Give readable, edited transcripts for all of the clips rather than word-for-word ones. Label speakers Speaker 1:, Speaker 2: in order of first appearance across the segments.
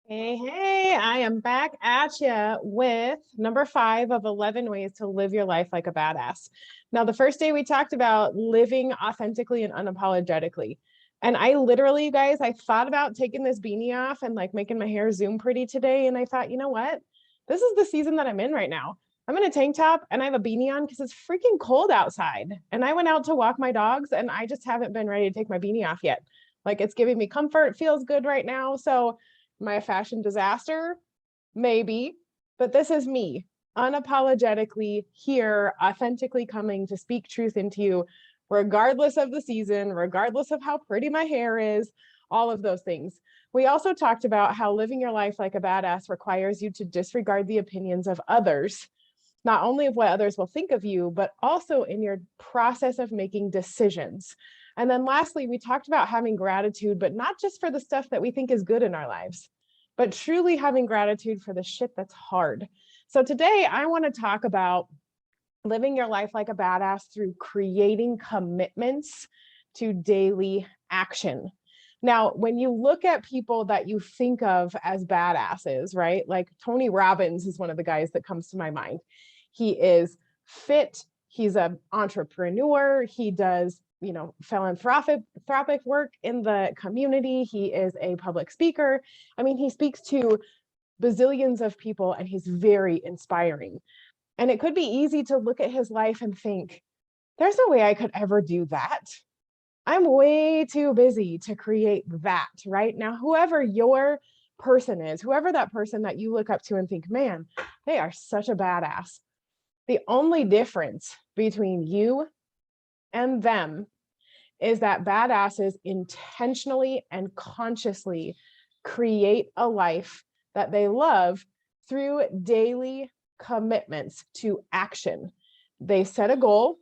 Speaker 1: Hey, I am back at you with number 5 of 11 ways to live your life like a badass. Now, the first day we talked about living authentically and unapologetically. And I literally, you guys, I thought about taking this beanie off and like making my hair zoom pretty today. And I thought, you know what? This is the season that I'm in right now. I'm in a tank top and I have a beanie on because it's freaking cold outside. And I went out to walk my dogs and I just haven't been ready to take my beanie off yet. Like it's giving me comfort, feels good right now. So, am I a fashion disaster? Maybe, but this is me unapologetically here, authentically coming to speak truth into you, regardless of the season, regardless of how pretty my hair is, all of those things. We also talked about how living your life like a badass requires you to disregard the opinions of others, not only of what others will think of you, but also in your process of making decisions. And then lastly, we talked about having gratitude, but not just for the stuff that we think is good in our lives, but truly having gratitude for the shit that's hard. So today I want to talk about living your life like a badass through creating commitments to daily action. Now, when you look at people that you think of as badasses, right? Like Tony Robbins is one of the guys that comes to my mind. He is fit, he's an entrepreneur, he does philanthropic work in the community. He is a public speaker. I mean, he speaks to bazillions of people and he's very inspiring. And it could be easy to look at his life and think, there's no way I could ever do that. I'm way too busy to create that, right? Now, whoever your person is, whoever that person that you look up to and think, man, they are such a badass. The only difference between you and them is that badasses intentionally and consciously create a life that they love through daily commitments to action. They set a goal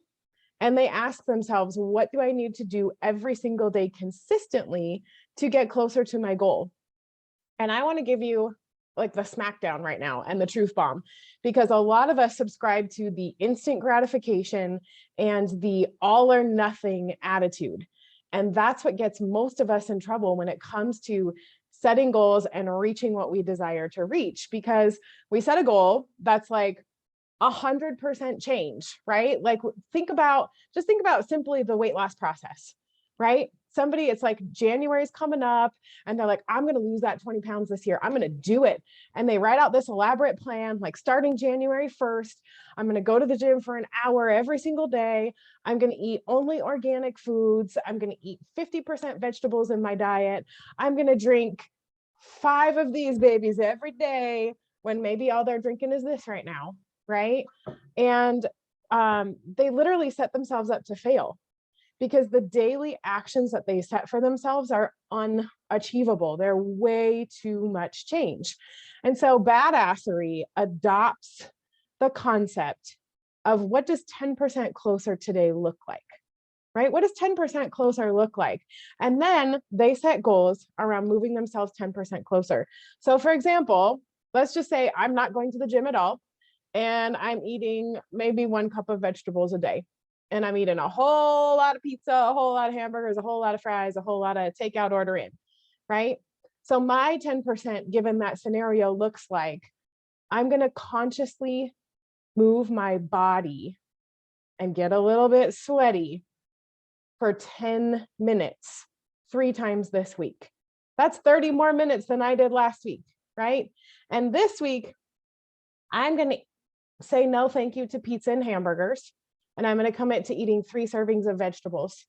Speaker 1: and they ask themselves, what do I need to do every single day consistently to get closer to my goal? And I want to give you like the smackdown right now and the truth bomb, because a lot of us subscribe to the instant gratification and the all or nothing attitude. And that's what gets most of us in trouble when it comes to setting goals and reaching what we desire to reach, because we set a goal that's like 100% change, right? Like think about simply the weight loss process, right? Somebody, it's like January's coming up and they're like, I'm going to lose that 20 pounds this year. I'm going to do it. And they write out this elaborate plan, like starting January 1st, I'm going to go to the gym for an hour every single day. I'm going to eat only organic foods. I'm going to eat 50% vegetables in my diet. I'm going to drink 5 of these babies every day, when maybe all they're drinking is this right now, right? And they literally set themselves up to fail, because the daily actions that they set for themselves are unachievable. They're way too much change. And so badassery adopts the concept of, what does 10% closer today look like? Right? What does 10% closer look like? And then they set goals around moving themselves 10% closer. So for example, let's just say I'm not going to the gym at all and I'm eating maybe 1 cup of vegetables a day. And I'm eating a whole lot of pizza, a whole lot of hamburgers, a whole lot of fries, a whole lot of takeout order in, right? So my 10%, given that scenario, looks like I'm going to consciously move my body and get a little bit sweaty for 10 minutes, 3 times this week. That's 30 more minutes than I did last week, right? And this week, I'm going to say no thank you to pizza and hamburgers. And I'm going to commit to eating 3 servings of vegetables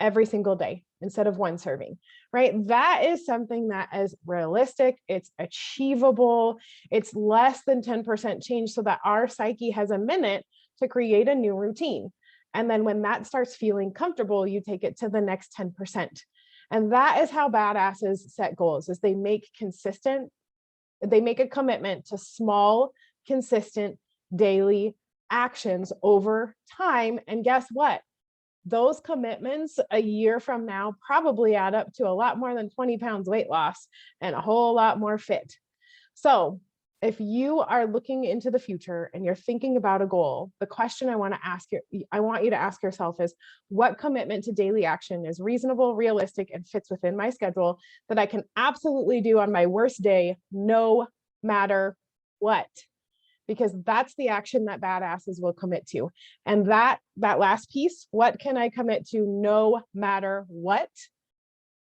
Speaker 1: every single day instead of 1 serving, right? That is something that is realistic. It's achievable. It's less than 10% change, so that our psyche has a minute to create a new routine. And then when that starts feeling comfortable, you take it to the next 10%. And that is how badasses set goals, is they make a commitment to small, consistent, daily actions over time. And guess what? Those commitments a year from now probably add up to a lot more than 20 pounds weight loss and a whole lot more fit. So if you are looking into the future and you're thinking about a goal, the question I want you to ask yourself is, what commitment to daily action is reasonable, realistic, and fits within my schedule that I can absolutely do on my worst day, no matter what? Because that's the action that badasses will commit to. And that last piece, what can I commit to no matter what,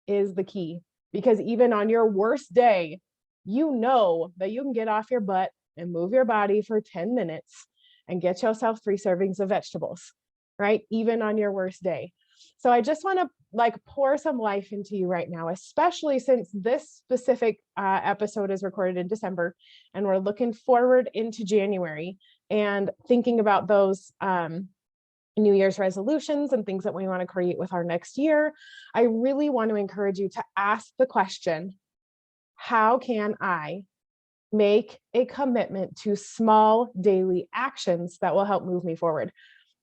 Speaker 1: is the key. Because even on your worst day, you know that you can get off your butt and move your body for 10 minutes and get yourself 3 servings of vegetables, right? Even on your worst day. So I just want to pour some life into you right now, especially since this specific episode is recorded in December and we're looking forward into January and thinking about those New Year's resolutions and things that we want to create with our next year. I really want to encourage you to ask the question, how can I make a commitment to small daily actions that will help move me forward?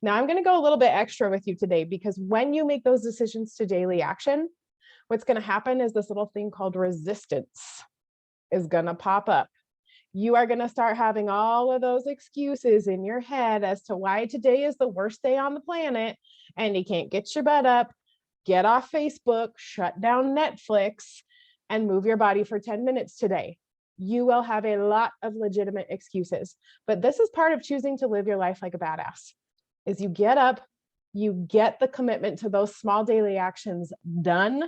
Speaker 1: Now, I'm going to go a little bit extra with you today, because when you make those decisions to daily action, what's going to happen is this little thing called resistance is going to pop up. You are going to start having all of those excuses in your head as to why today is the worst day on the planet and you can't get your butt up, get off Facebook, shut down Netflix, and move your body for 10 minutes today. You will have a lot of legitimate excuses, but this is part of choosing to live your life like a badass, is you get up, you get the commitment to those small daily actions done,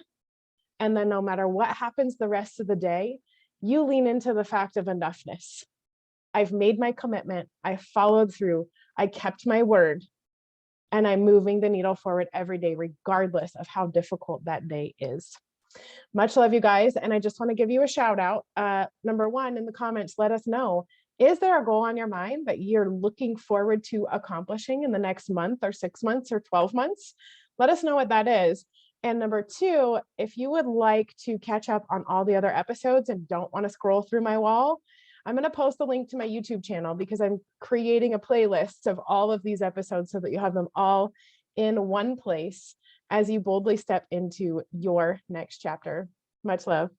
Speaker 1: and then no matter what happens the rest of the day, you lean into the fact of enoughness. I've made my commitment, I followed through, I kept my word, and I'm moving the needle forward every day, regardless of how difficult that day is. Much love, you guys. And I just want to give you a shout out. Number one, in the comments, let us know, is there a goal on your mind that you're looking forward to accomplishing in the next month or 6 months or 12 months? Let us know what that is. And number two, if you would like to catch up on all the other episodes and don't want to scroll through my wall, I'm going to post the link to my YouTube channel, because I'm creating a playlist of all of these episodes so that you have them all in one place as you boldly step into your next chapter. Much love.